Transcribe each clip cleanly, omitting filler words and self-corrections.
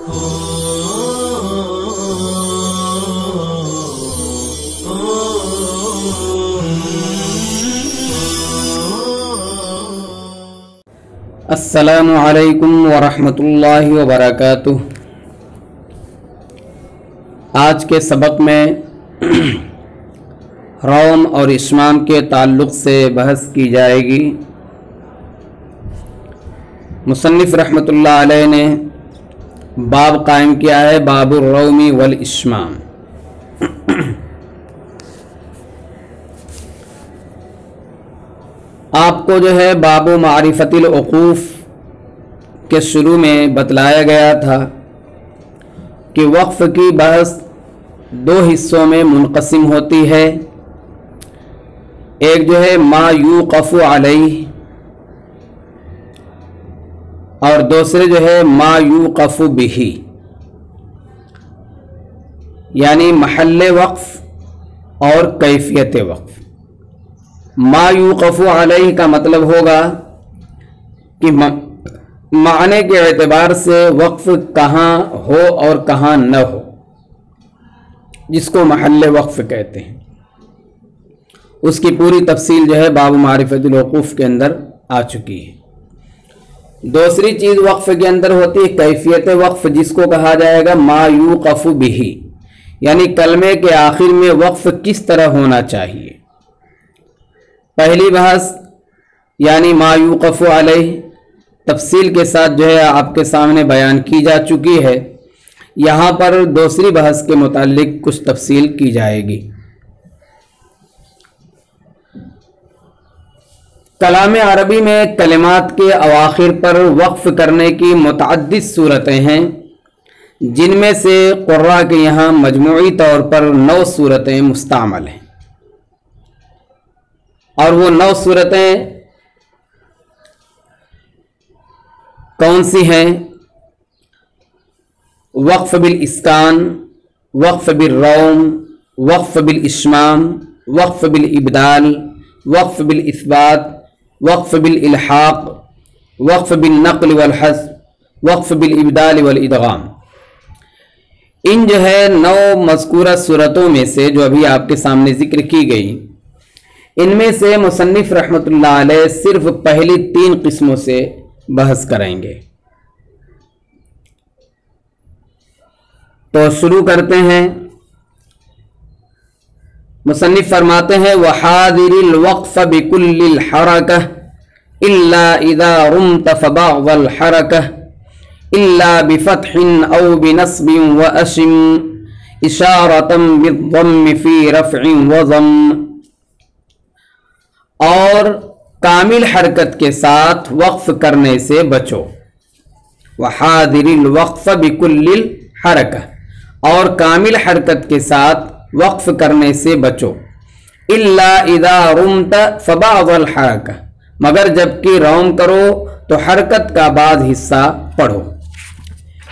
السلام علیکم ورحمۃ اللہ وبرکاتہ۔ آج کے سبق میں روم اور اشمام کے تعلق سے بحث کی جائے گی۔ مصنف رحمۃ اللہ علیہ نے باب قائم کیا ہے، باب الروم والاشمام۔ آپ کو جو ہے باب معرفت العقوف کے شروع میں بتلایا گیا تھا کہ وقف کی بحث دو حصوں میں منقسم ہوتی ہے، ایک جو ہے ما یوقف علیہ اور دوسرے جو ہے ما یوقف بہ، یعنی محل وقف اور کیفیت وقف۔ ما یوقف علیہ کا مطلب ہوگا کہ معنی کے اعتبار سے وقف کہاں ہو اور کہاں نہ ہو، جس کو محل وقف کہتے ہیں۔ اس کی پوری تفصیل جو ہے باب معرفت الوقوف کے اندر آ چکی ہے۔ دوسری چیز وقف کے اندر ہوتی ہے کیفیت وقف، جس کو کہا جائے گا ما یوقف بہ، یعنی کلمے کے آخر میں وقف کس طرح ہونا چاہیے۔ پہلی بحث یعنی ما یوقف علیہ تفصیل کے ساتھ جو ہے آپ کے سامنے بیان کی جا چکی ہے، یہاں پر دوسری بحث کے متعلق کچھ تفصیل کی جائے گی۔ کلام عربی میں کلمات کے اواخر پر وقف کرنے کی متعدد صورتیں ہیں، جن میں سے قراء کے یہاں مجموعی طور پر 9 صورتیں مستعمل ہیں، اور وہ 9 صورتیں کون سی ہیں؟ وقف بالاسکان، وقف بالروم، وقف بالاشمام، وقف بالابدال، وقف بالاثبات، وقف بالالحاق، وقف بالنقل والحذف، وقف بالابدال والادغام۔ ان جو ہے 9 مذکورہ صورتوں میں سے جو ابھی آپ کے سامنے ذکر کی گئی، ان میں سے مصنف رحمۃ اللہ علیہ صرف پہلی 3 قسموں سے بحث کریں گے۔ تو شروع کرتے ہیں۔ مصنف فرماتے ہیں وحاذر الوقف بكل الحركة الا اذا رمت فبعض الحركة الا بفتح او بنصب واشم اشارة بالضم في رفع وضم، اور کامل حرکت کے ساتھ وقف کرنے سے بچو۔ وحاذر الوقف بكل الحركة، اور کامل حرکت کے ساتھ وقف کرنے سے بچو۔ الا اذا رمت فبعض الحركة، مگر جب کہ روم کرو تو حرکت کا بعض حصہ پڑھو۔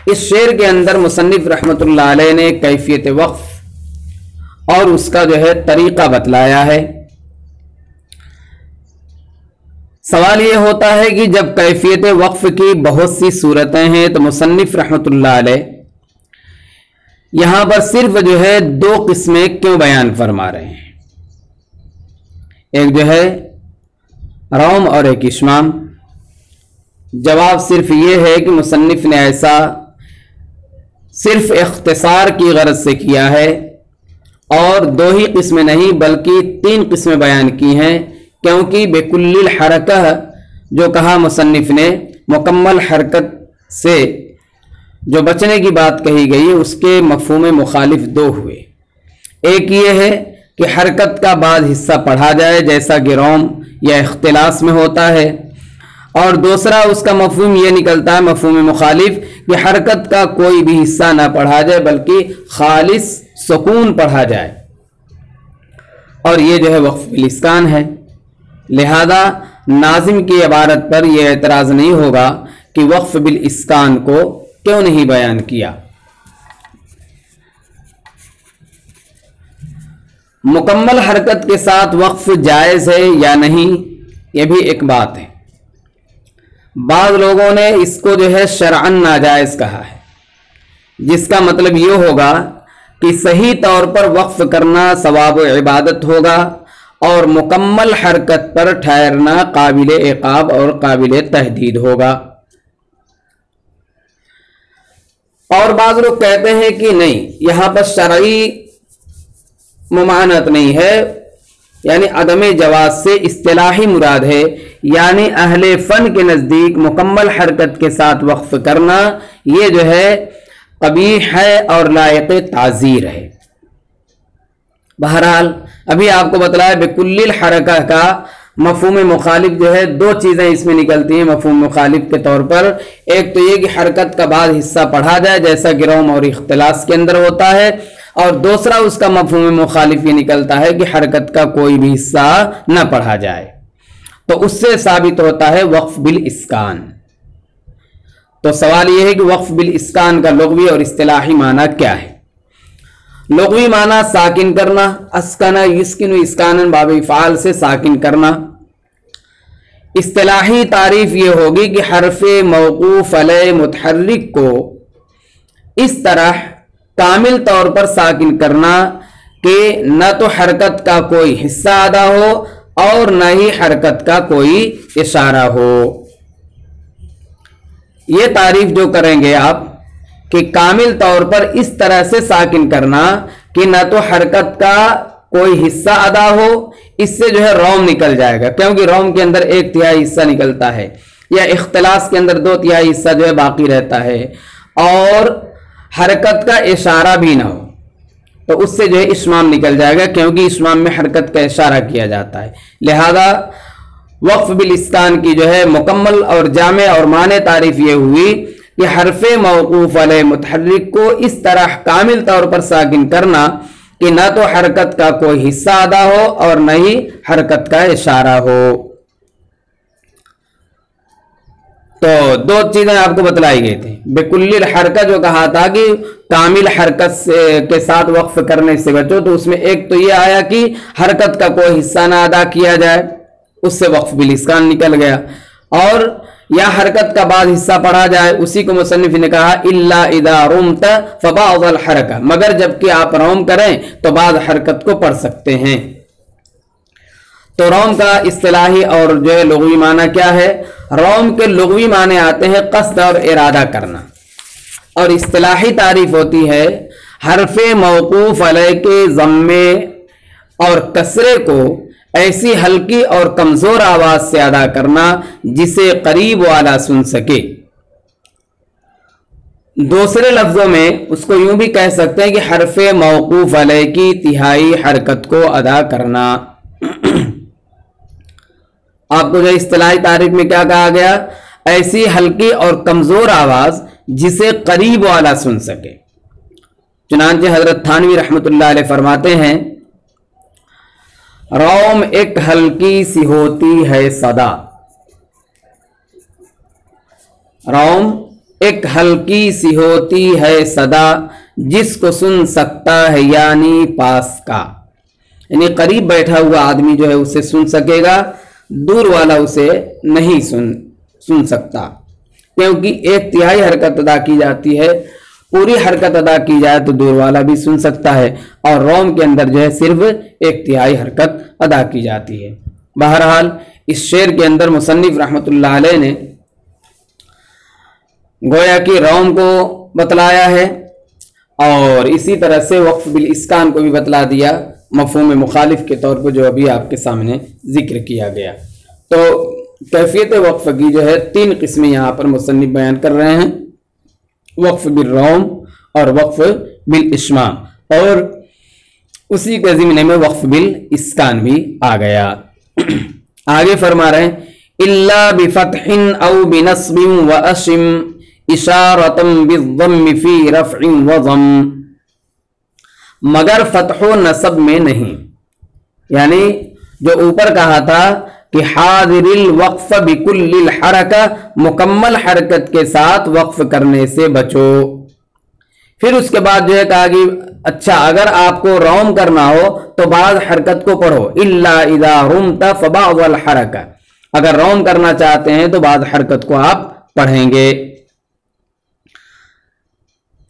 اس شعر کے اندر مصنف رحمۃ اللہ علیہ نے کیفیت وقف اور اس کا جو ہے طریقہ بتلایا ہے۔ سوال یہ ہوتا ہے کہ جب کیفیت وقف کی بہت سی صورتیں ہیں تو مصنف رحمۃ اللہ علیہ یہاں پر صرف جو ہے 2 قسمیں کیوں بیان فرما رہے ہیں؟ ایک جو ہے روم اور ایک اشمام۔ جواب صرف یہ ہے کہ مصنف نے ایسا صرف اختصار کی غرض سے کیا ہے، اور 2 ہی قسمیں نہیں بلکہ 3 قسمیں بیان کی ہیں، کیونکہ بکل الحرکہ جو کہا مصنف نے، مکمل حرکت سے جو بچنے کی بات کہی گئی اس کے مفہوم مخالف 2 ہوئے۔ ایک یہ ہے کہ حرکت کا بعض حصہ پڑھا جائے جیسا کہ روم یا اختلاس میں ہوتا ہے، اور دوسرا اس کا مفہوم یہ نکلتا ہے مفہوم مخالف کہ حرکت کا کوئی بھی حصہ نہ پڑھا جائے بلکہ خالص سکون پڑھا جائے، اور یہ جو ہے وقف بالاسکان ہے۔ لہذا ناظم کی عبارت پر یہ اعتراض نہیں ہوگا کہ وقف بالاسکان کو کیوں نہیں بیان کیا۔ مکمل حرکت کے ساتھ وقف جائز ہے یا نہیں، یہ بھی ایک بات ہے۔ بعض لوگوں نے اس کو جو ہے شرعاً ناجائز کہا ہے، جس کا مطلب یہ ہوگا کہ صحیح طور پر وقف کرنا ثواب و عبادت ہوگا اور مکمل حرکت پر ٹھہرنا قابل عقاب اور قابل تحدید ہوگا۔ اور بعض لوگ کہتے ہیں کہ نہیں، یہاں پر شرعی ممانعت نہیں ہے، یعنی عدم جواز سے اصطلاحی مراد ہے، یعنی اہل فن کے نزدیک مکمل حرکت کے ساتھ وقف کرنا یہ جو ہے قبیح ہے اور لائق تعزیر ہے۔ بہرحال ابھی آپ کو بتلایا بکل الحرکہ کا مفہوم مخالف جو ہے، دو چیزیں اس میں نکلتی ہیں مفہوم مخالف کے طور پر۔ ایک تو یہ کہ حرکت کا بعض حصہ پڑھا جائے جیسا کہ روم اور اختلاس کے اندر ہوتا ہے، اور دوسرا اس کا مفہوم مخالف یہ نکلتا ہے کہ حرکت کا کوئی بھی حصہ نہ پڑھا جائے، تو اس سے ثابت ہوتا ہے وقف بالاسکان۔ تو سوال یہ ہے کہ وقف بالاسکان کا لغوی اور اصطلاحی معنی کیا ہے؟ لغوی معنی ساکن کرنا، اسکن یسکن اسکانن باب افعال سے ساکن کرنا۔ اصطلاحی تعریف یہ ہوگی کہ حرف موقوف علیہ متحرک کو اس طرح کامل طور پر ساکن کرنا کہ نہ تو حرکت کا کوئی حصہ ادا ہو اور نہ ہی حرکت کا کوئی اشارہ ہو۔ یہ تعریف جو کریں گے آپ کہ کامل طور پر اس طرح سے ساکن کرنا کہ نہ تو حرکت کا کوئی حصہ ادا ہو، اس سے جو ہے روم نکل جائے گا، کیونکہ روم کے اندر 1/3 حصہ نکلتا ہے، یا اختلاس کے اندر 2/3 حصہ جو ہے باقی رہتا ہے، اور حرکت کا اشارہ بھی نہ ہو تو اس سے جو ہے اشمام نکل جائے گا، کیونکہ اشمام میں حرکت کا اشارہ کیا جاتا ہے۔ لہذا وقف بالاسکان کی جو ہے مکمل اور جامع اور معنی تعریف یہ ہوئی کہ حرف موقوف علیہ متحرک کو اس طرح کامل طور پر ساکن کرنا کہ نہ تو حرکت کا کوئی حصہ ادا ہو اور نہ ہی حرکت کا اشارہ ہو۔ تو دو چیزیں آپ کو بتلائی گئی تھی۔ بکل الحرکہ جو کہا تھا کہ کامل حرکت کے ساتھ وقف کرنے سے بچو، تو اس میں ایک تو یہ آیا کہ حرکت کا کوئی حصہ نہ ادا کیا جائے، اس سے وقف بالاسکان نکل گیا، اور یا حرکت کا بعض حصہ پڑھا جائے، اسی کو مصنف نے کہا الا اذا رمت فبعض الحرکہ، مگر جب کہ آپ روم کریں تو بعض حرکت کو پڑھ سکتے ہیں۔ تو روم کا اصطلاحی اور جو ہے لغوی معنی کیا ہے؟ روم کے لغوی معنی آتے ہیں قصد اور ارادہ کرنا، اور اصطلاحی تعریف ہوتی ہے حرف موقوف علیہ کے ضمے اور کسرے کو ایسی ہلکی اور کمزور آواز سے ادا کرنا جسے قریب والا سن سکے۔ دوسرے لفظوں میں اس کو یوں بھی کہہ سکتے ہیں کہ حرف موقوف علیہ کی تہائی حرکت کو ادا کرنا۔ آپ کو جو اصطلاحی تعریف میں کیا کہا گیا؟ ایسی ہلکی اور کمزور آواز جسے قریب والا سن سکے۔ چنانچہ حضرت تھانوی رحمۃ اللہ علیہ فرماتے ہیں روم ایک ہلکی سی ہوتی ہے صدا، روم ایک ہلکی سی ہوتی ہے صدا جس کو سن سکتا ہے یعنی پاس کا، یعنی قریب بیٹھا ہوا آدمی جو ہے اسے سن سکے گا، دور والا اسے نہیں سن سکتا، کیونکہ 1/3 حرکت ادا کی جاتی ہے، پوری حرکت ادا کی جائے تو دور والا بھی سن سکتا ہے، اور روم کے اندر جو ہے صرف 1/3 حرکت ادا کی جاتی ہے۔ بہرحال اس شعر کے اندر مصنف رحمۃ اللہ علیہ نے گویا کہ روم کو بتلایا ہے، اور اسی طرح سے وقف بالاسکان کو بھی بتلا دیا مفہوم مخالف کے طور پر جو ابھی آپ کے سامنے ذکر کیا گیا۔ تو کیفیت وقف کی جو ہے 3 قسمیں یہاں پر مصنف بیان کر رہے ہیں، وقف بالروم اور وقف بالاشمام، اور اسی کے ضمن میں وقف بالاسکان بھی آ گیا۔ آگے فرما رہے ہیں الا بفتح او بنصب واشم اشارۃ بالضم فی رفع وضم، مگر فتح و نصب میں نہیں، یعنی جو اوپر کہا تھا کہ حاضر الوقف بکل الحرکہ، مکمل حرکت کے ساتھ وقف کرنے سے بچو، پھر اس کے بعد جو ہے کہا کہ اچھا اگر آپ کو روم کرنا ہو تو بعض حرکت کو پڑھو، الا اذا رمت فبعض الحرکہ، اگر روم کرنا چاہتے ہیں تو بعض حرکت کو آپ پڑھیں گے۔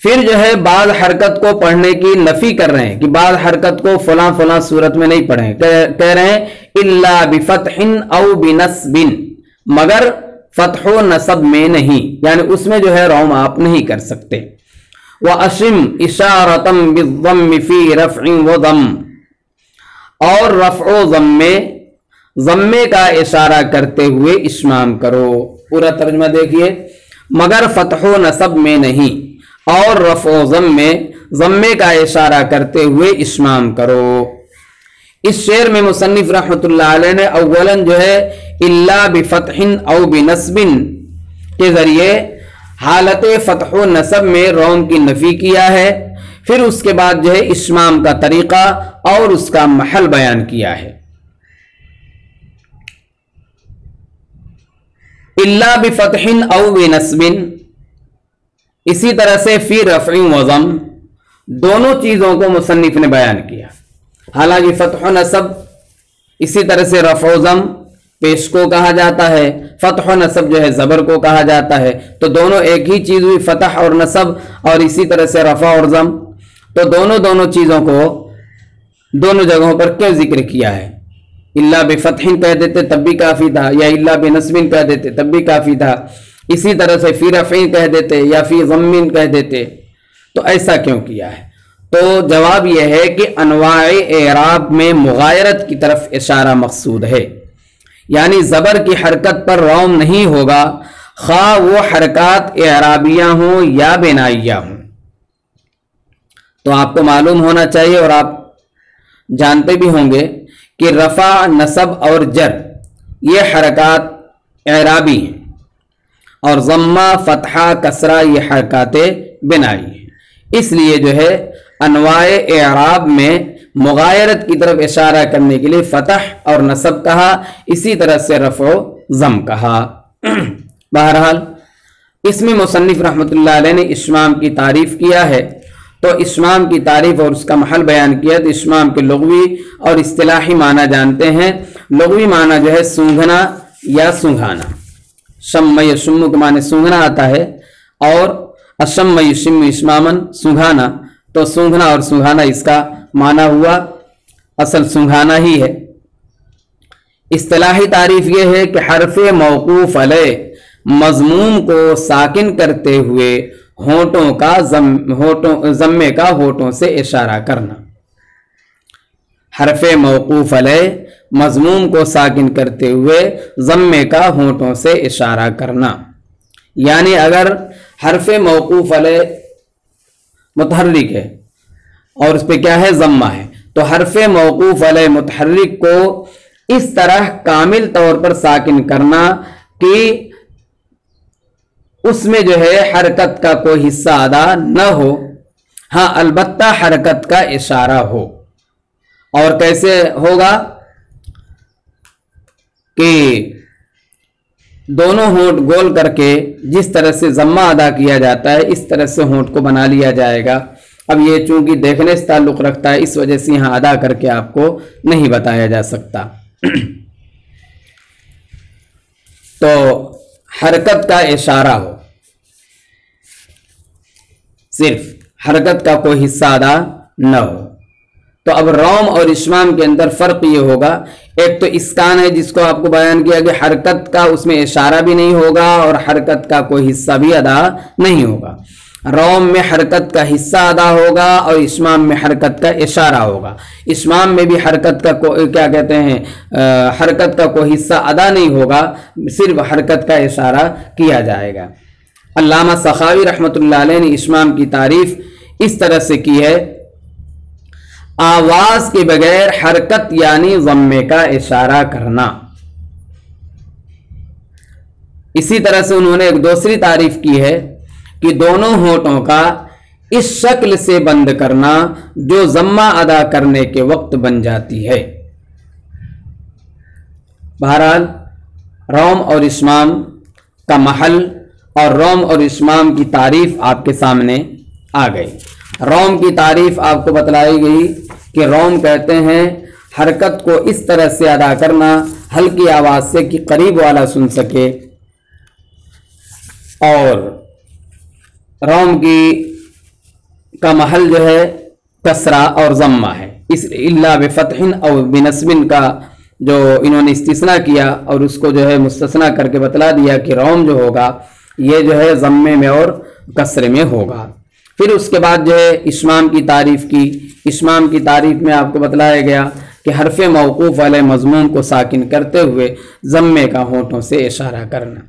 फिर जो है बाद हरकत को पढ़ने की नफी कर रहे हैं कि बाद हरकत को फलां फलां सूरत में नहीं पढ़ें, कह रहे हैं इल्ला बिफतहिन औ बिनस्बिन, मगर फतह व नसब में नहीं, यानी उसमें जो है रौम आप नहीं कर सकते। व अशिम इशारतम बिज़्ज़म्मि फी रफ़इन व ज़म, और रफ़ व ज़म्मे का इशारा करते हुए इस्माम करो। पूरा तर्जुमा देखिए, मगर फतह व नसब में नहीं और रफ़ व ज़म्मे का इशारा करते हुए इस्माम करो। इस शेर में मुसन्निफ रहमतुल्लाह अलैह ने अव्वलन जो है इल्ला बिफतहिन औ बिनस्बिन के जरिए हालत फतह व नसब में रौम की नफी किया है, फिर उसके बाद जो है इस्माम का तरीका और उसका महल बयान किया है। इल्ला बिफतहिन औ बिनस्बिन, इसी तरह से फी रफ़इन व ज़म, दोनों चीजों को मुसन्निफ ने बयान किया। हालांकि फतह नसब इसी तरह से रफ़ व ज़म पेश को कहा जाता है, फतह नसब जो है ज़बर को कहा जाता है, तो दोनों एक ही चीज हुई, फतह और नसब, और इसी तरह से रफ़ा और ज़म, तो दोनों चीजों को दोनों जगहों पर क्यों जिक्र किया है? इल्ला बिफतहिन कह देते तब भी काफी था, या इल्ला बिनस्बिन कह देते तब भी काफी था, इसी तरह से फी रफ़इन कह देते या फी ज़म्मिन कह देते, तो ऐसा क्यों किया है? तो जवाब यह है कि अनवाए एराब में मुगायरत की तरफ इशारा मकसूद है, यानी ज़बर की हरकत पर रौम नहीं होगा, खा वो हरकत एराबिया हों या बिनाइया हों। तो आपको मालूम होना चाहिए और आप जानते भी होंगे कि रफ़ा, नसब और जर ये हरकत एराबी हैं, और ज़म्मा, फतहा, कसरा ये हरकतें बिनाई हैं। इसलिए जो है अनवाए एराब में मुगायरत की तरफ इशारा करने के लिए फतह और नसब कहा, इसी तरह से रफ़ो ज़म कहा। बहरहाल इसमें मुसन्निफ रहमतुल्लाह अलैह ने इस्माम की तारीफ किया है, तो इस्माम की तारीफ और उसका महल बयान किया। तो इस्माम के लुग़वी और इस्तिलाही माना जानते हैं। लुग़वी माना जो है सूंघना या सूंघाना, शम्म यशुम्मु के माने सूंघना आता है, और अशम्म युशिम्मु इस्मामन सूंघाना, तो सूंघना और सूंघाना इसका माना हुआ, असल सूंघाना ही है। इस्तिलाही तारीफ यह है कि हरफ़े मौकूफ़ अलैह मज़मूम को साकिन करते हुए होठों का ज़म्मे का होठों से इशारा करना। हरफ़े मौकूफ़ अलैह मज़मूम को साकिन करते हुए ज़म्मे का होठों से इशारा करना, यानी अगर हरफ़े मौकूफ़ अलैह मुतहर्रिक है और उस पर क्या है, ज़म्मा है, तो हरफ़े मौकूफ़ अलैह मुतहर्रिक को इस तरह कामिल तौर पर साकिन करना कि उसमें जो है हरकत का कोई हिस्सा अदा न हो, हाँ अलबत्ता हरकत का इशारा हो। और कैसे होगा कि दोनों होंठ गोल करके जिस तरह से ज़म्मा अदा किया जाता है, इस तरह से होंठ को बना लिया जाएगा। अब ये चूंकि देखने से ताल्लुक़ रखता है, इस वजह से यहाँ अदा करके आपको नहीं बताया जा सकता। तो हरकत का इशारा हो, सिर्फ हरकत का कोई हिस्सा अदा न हो। तो अब रौम और इस्माम के अंदर फ़र्क ये होगा, एक तो इस्कान है जिसको आपको बयान किया कि हरकत का उसमें इशारा भी नहीं होगा और हरकत का कोई हिस्सा भी अदा नहीं होगा। रौम में हरकत का हिस्सा अदा होगा और इस्माम में हरकत का इशारा होगा। इस्माम में भी हरकत का क्या कहते हैं, हरकत का कोई हिस्सा अदा नहीं होगा, सिर्फ हरकत का इशारा किया जाएगा। अल्लामा सखावी रहमतुल्लाह अलैह ने इस्माम की तारीफ इस तरह से की है, आवाज के बगैर हरकत यानी ज़म्मे का इशारा करना। इसी तरह से उन्होंने एक दूसरी तारीफ की है कि दोनों होठों का इस शक्ल से बंद करना जो ज़म्मा अदा करने के वक्त बन जाती है। बहरहाल रौम और इस्माम का महल और रौम और इस्माम की तारीफ आपके सामने आ गई। रौम की तारीफ आपको बतलाई गई कि रौम कहते हैं हरकत को इस तरह से अदा करना हल्की आवाज़ से कि करीब वाला सुन सके, और रौम की का महल जो है कसरा और ज़म्मा है। इस इल्ला बिफ़तहिन और बिनस्बिन का जो इन्होंने इस्तिस्ना किया और उसको जो है मुस्तस्ना करके बतला दिया कि रौम जो होगा ये जो है ज़म्मे में और कसरे में होगा। फिर उसके बाद जो है इश्माम की तारीफ़ की। इश्माम की तारीफ़ में आपको बतलाया गया कि हरफ मौकूफ़ वाले मज़मूम को साकिन करते हुए ज़म्मे का होठों से इशारा करना,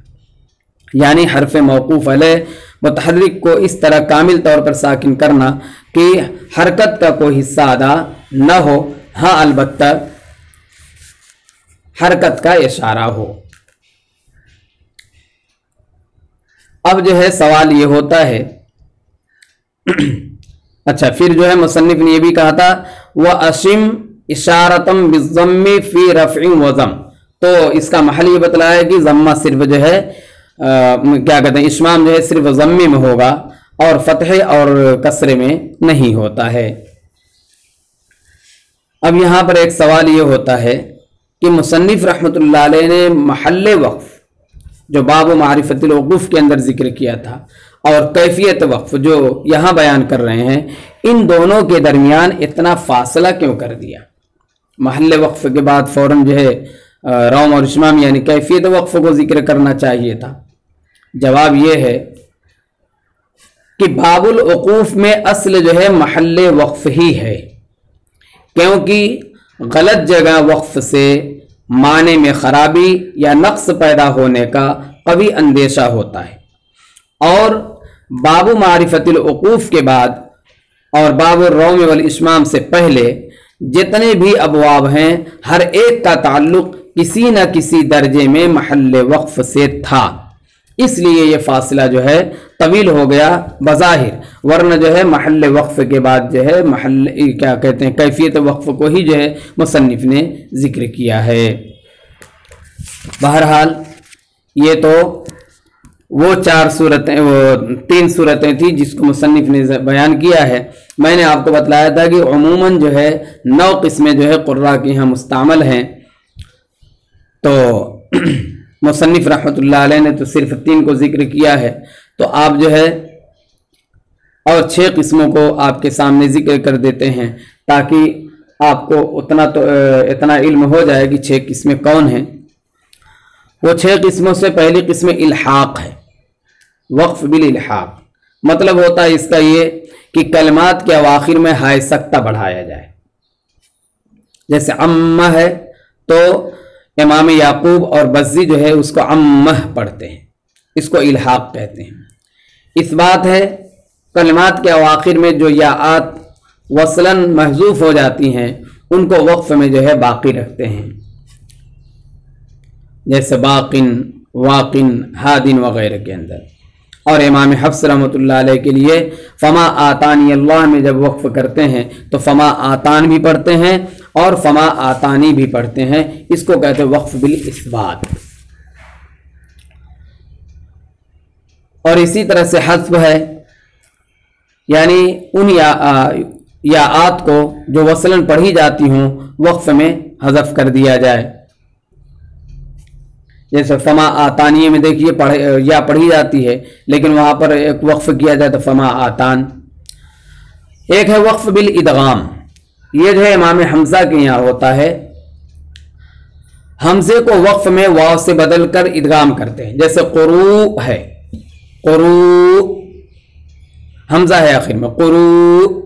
यानी हरफ मौकूफ़ वाले मुतहर्रिक को इस तरह कामिल तौर पर साकिन करना कि हरकत का कोई हिस्सा अदा न हो, हाँ अलबत्ता हरकत का इशारा हो। अब जो है सवाल ये होता है अच्छा, फिर जो है मुसन्निफ ने ये भी कहा था वह अशिम इशारतम बिज़म्मी फी रफ़ई व ज़म, तो इसका महल ये बतलाया कि ज़म्मा सिर्फ जो है क्या कहते हैं, इश्माम जो है सिर्फ ज़म्मे में होगा और फतह और कसरे में नहीं होता है। अब यहाँ पर एक सवाल ये होता है कि मुसन्निफ रहमतुल्लाह अलैह ने महल वक्फ जो बाब मारिफतुल वक़ूफ़ के अंदर जिक्र किया था और कैफियत वक्फ जो यहाँ बयान कर रहे हैं, इन दोनों के दरमियान इतना फासला क्यों कर दिया? महल वक्फ के बाद फ़ौरन जो है रौम और इश्माम यानी कैफियत वक्फ को जिक्र करना चाहिए था। जवाब ये है कि बाबुल वक़ूफ़ में असल जो है महल वक्फ ही है, क्योंकि गलत जगह वक्फ से माने में ख़राबी या नक्स पैदा होने का कभी अंदेशा होता है। और बाबु मारिफतुल वक़ूफ़ के बाद और बाबुल रौम वल इश्माम से पहले जितने भी अबवाब हैं, हर एक का ताल्लुक़ किसी न किसी दर्जे में महल वक्फ से था, इसलिए ये फासला जो है तवील हो गया बज़ाहिर, वरना जो है महल वक्फ के बाद जो है महल क्या कहते हैं कैफियत वक्फ को ही जो है मुसन्निफ ने जिक्र किया है। बहरहाल ये तो वो तीन सूरतें थी जिसको मुसन्निफ ने बयान किया है। मैंने आपको बतलाया था कि उमूमन जो है 9 किस्में जो है कुर्रा की यहाँ मुस्तामल हैं, तो मुसन्निफ रहमतुल्लाह अलैह ने तो सिर्फ 3 को जिक्र किया है, तो आप जो है और 6 किस्मों को आपके सामने जिक्र कर देते हैं ताकि आपको इतना इल्म हो जाए कि 6 किस्में कौन हैं। वो 6 किस्मों से पहली किस्म इल्हाक है, वक्फ बिल इल्हाक। मतलब होता है इसका ये कि कलमात के अवाखिर में हाय सक्ता बढ़ाया जाए। जैसे अम्मा है तो इमाम याकूब और बज़्ज़ी जो है उसको अम्मह पढ़ते हैं, इसको इल्हाक कहते हैं। इस बात है कलमात के अवाखिर में जो याआत वसलन महजूफ हो जाती हैं उनको वक्फ में जो है बाकी रखते हैं, जैसे बाकिन, वाकिन, हादिन वगैरह के अंदर। और इमाम हफ्स रहमतुल्लाह अलैह के लिए फमा आतानी अल्लाह में जब वक्फ करते हैं तो फमा आतान भी पढ़ते हैं और फमा आतानी भी पढ़ते हैं, इसको कहते हैं वक्फ बिल इस्बात। और इसी तरह से हज़्फ़ है, यानी उन याआत को जो वसलन पढ़ी जाती हों वक्फ में हज़फ कर दिया जाए। जैसे फमा आतानिये में देखिए या पढ़ी जाती है लेकिन वहाँ पर एक वक्फ किया जाए तो फमा आतान। एक है वक्फ बिल इदगाम, ये जो है इमाम हमज़ा के यहाँ होता है। हमज़े को वक्फ में वाव से बदल कर इदगाम करते हैं, जैसे क़ुरू है, क़ुरू हमज़ा है आखिर में, क़ुरू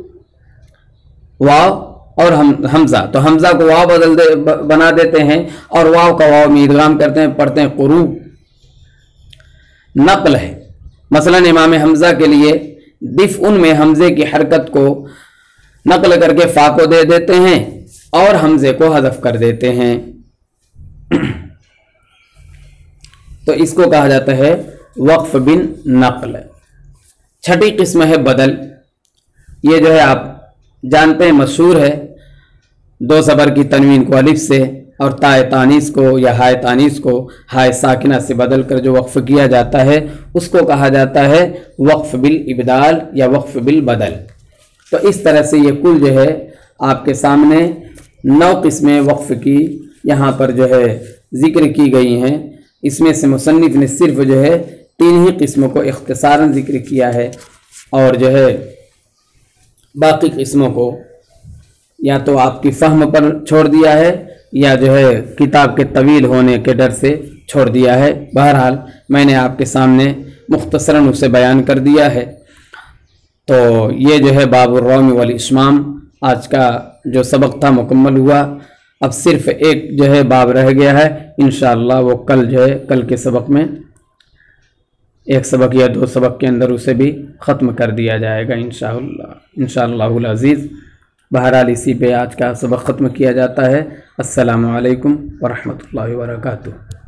वाव और हमज़ा, तो हमज़ा को वाव बना देते हैं और वाव का वाव में इदगाम करते हैं, पढ़ते हैं क़ुरू। नक़ल है, मसलन इमाम हमज़ा के लिए दिफ उन में हमज़े की हरकत को नक़ल करके फ़ा को दे देते हैं और हमज़े को हज़फ कर देते हैं, तो इसको कहा जाता है वक्फ बिन नक़ल। छठी किस्म है बदल। ये जो है आप जानते हैं, मशहूर है, 2 ज़बर की तनवीन को अलिफ से और ताए तानीस को या हाय तानीस को हाय साकिना से बदल कर जो वक्फ किया जाता है उसको कहा जाता है वक्फ बिल इबदाल या वक्फ बिल बदल। तो इस तरह से ये कुल जो है आपके सामने 9 किस्में वक्फ की यहाँ पर जो है ज़िक्र की गई हैं। इसमें से मुसन्निफ ने सिर्फ जो है 3 ही किस्मों को इख्तिसारन ज़िक्र किया है और जो है باقی قسموں کو یا تو آپ کی فہم پر چھوڑ دیا ہے یا جو ہے کتاب کے طویل ہونے کے ڈر سے چھوڑ دیا ہے۔ بہرحال میں نے آپ کے سامنے مختصراً اسے بیان کر دیا ہے۔ تو یہ جو ہے باب الروم والاشمام آج کا جو سبق تھا مکمل ہوا۔ اب صرف ایک جو ہے باب رہ گیا ہے، انشاءاللہ وہ کل جو ہے کل کے سبق میں ایک سبق یا دو سبق کے اندر اسے بھی ختم کر دیا جائے گا انشاءاللہ العزیز۔ بہرحال اسی پہ آج کا سبق ختم کیا جاتا ہے۔ السلام علیکم ورحمۃ اللہ وبرکاتہ۔